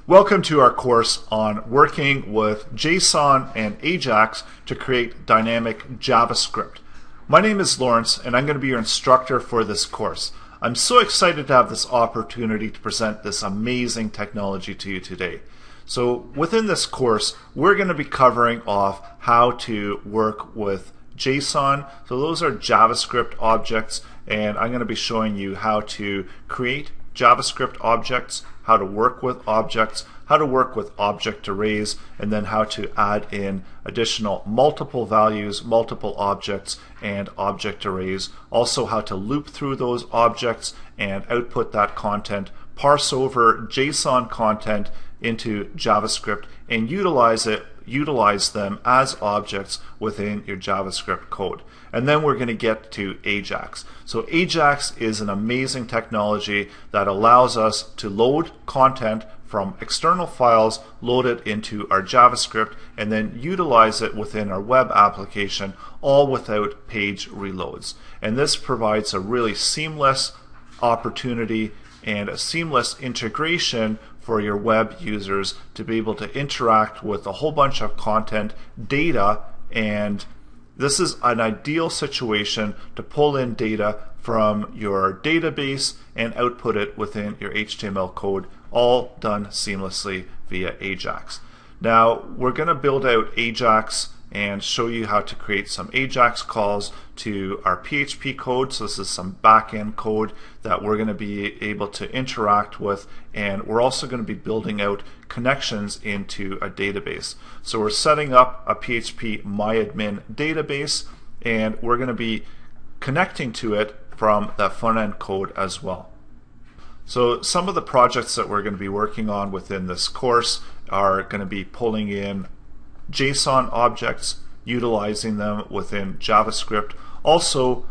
Welcome to our course on working with JSON and AJAX to create dynamic JavaScript. My name is Lawrence and I'm going to be your instructor for this course. I'm so excited to have this opportunity to present this amazing technology to you today. So within this course, we're going to be covering off how to work with JSON. So those are JavaScript objects, and I'm going to be showing you how to create JavaScript objects, how to work with objects, how to work with object arrays, and then how to add in additional multiple values, multiple objects, and object arrays. Also how to loop through those objects and output that content, parse over JSON content into JavaScript, and utilize them as objects within your JavaScript code. And then we're going to get to AJAX. So AJAX is an amazing technology that allows us to load content from external files, load it into our JavaScript, and then utilize it within our web application, all without page reloads. And this provides a really seamless opportunity and a seamless integration for your web users to be able to interact with a whole bunch of content, data, and this is an ideal situation to pull in data from your database and output it within your HTML code, all done seamlessly via AJAX. Now we're going to build out AJAX and show you how to create some AJAX calls to our PHP code. So this is some back-end code that we're going to be able to interact with, and we're also going to be building out connections into a database. So we're setting up a PHP myadmin database, and we're going to be connecting to it from that front-end code as well. So some of the projects that we're going to be working on within this course are going to be pulling in JSON objects, utilizing them within JavaScript, also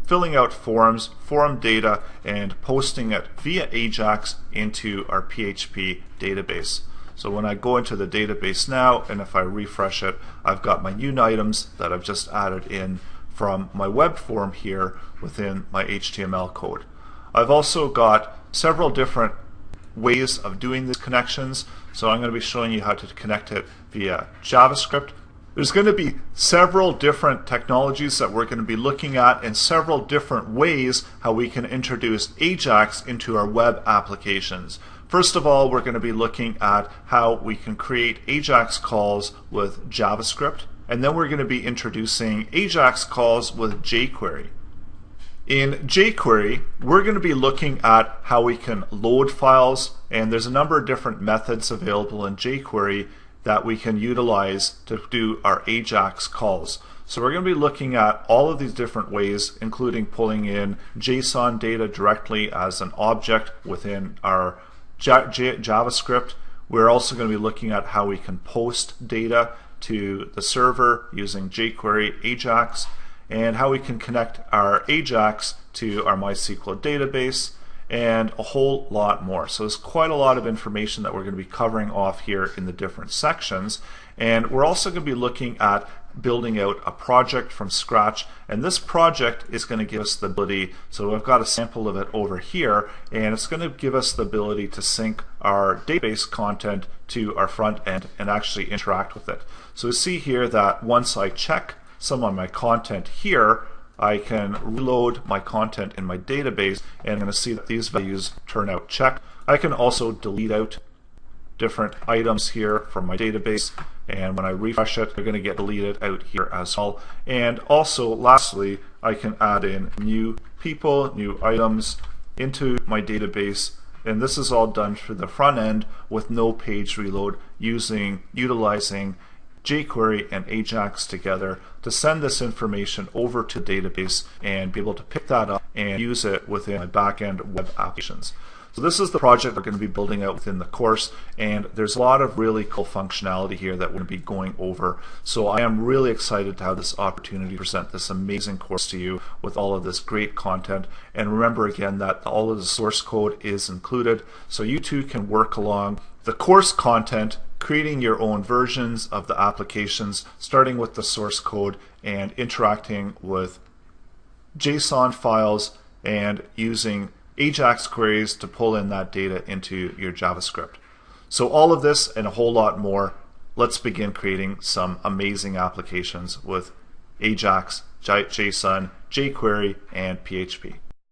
filling out forms, form data, and posting it via AJAX into our PHP database. So when I go into the database now, and if I refresh it, I've got my new items that I've just added in from my web form here within my HTML code. I've also got several different ways of doing these connections, so I'm going to be showing you how to connect it via JavaScript. There's going to be several different technologies that we're going to be looking at and several different ways how we can introduce AJAX into our web applications. First of all, we're going to be looking at how we can create AJAX calls with JavaScript, and then we're going to be introducing AJAX calls with jQuery. In jQuery, we're going to be looking at how we can load files, and there's a number of different methods available in jQuery that we can utilize to do our AJAX calls. So we're going to be looking at all of these different ways, including pulling in JSON data directly as an object within our JavaScript. We're also going to be looking at how we can post data to the server using jQuery AJAX, and how we can connect our AJAX to our MySQL database, and a whole lot more. So there's quite a lot of information that we're going to be covering off here in the different sections. And we're also going to be looking at building out a project from scratch, and this project is going to give us the ability, so I've got a sample of it over here, and it's going to give us the ability to sync our database content to our front end and actually interact with it. So we see here that once I check some of my content here, I can reload my content in my database, and I'm going to see that these values turn out checked. I can also delete out different items here from my database, and when I refresh it, they're going to get deleted out here as well. And also, lastly, I can add in new people, new items into my database, and this is all done through the front end with no page reload, utilizing jQuery and AJAX together to send this information over to the database and be able to pick that up and use it within my back-end web applications. So this is the project we're going to be building out within the course, and there's a lot of really cool functionality here that we're going to be going over. So I am really excited to have this opportunity to present this amazing course to you with all of this great content. And remember again that all of the source code is included, so you too can work along the course content, creating your own versions of the applications, starting with the source code and interacting with JSON files and using AJAX queries to pull in that data into your JavaScript. So all of this and a whole lot more, let's begin creating some amazing applications with AJAX, JSON, jQuery, and PHP.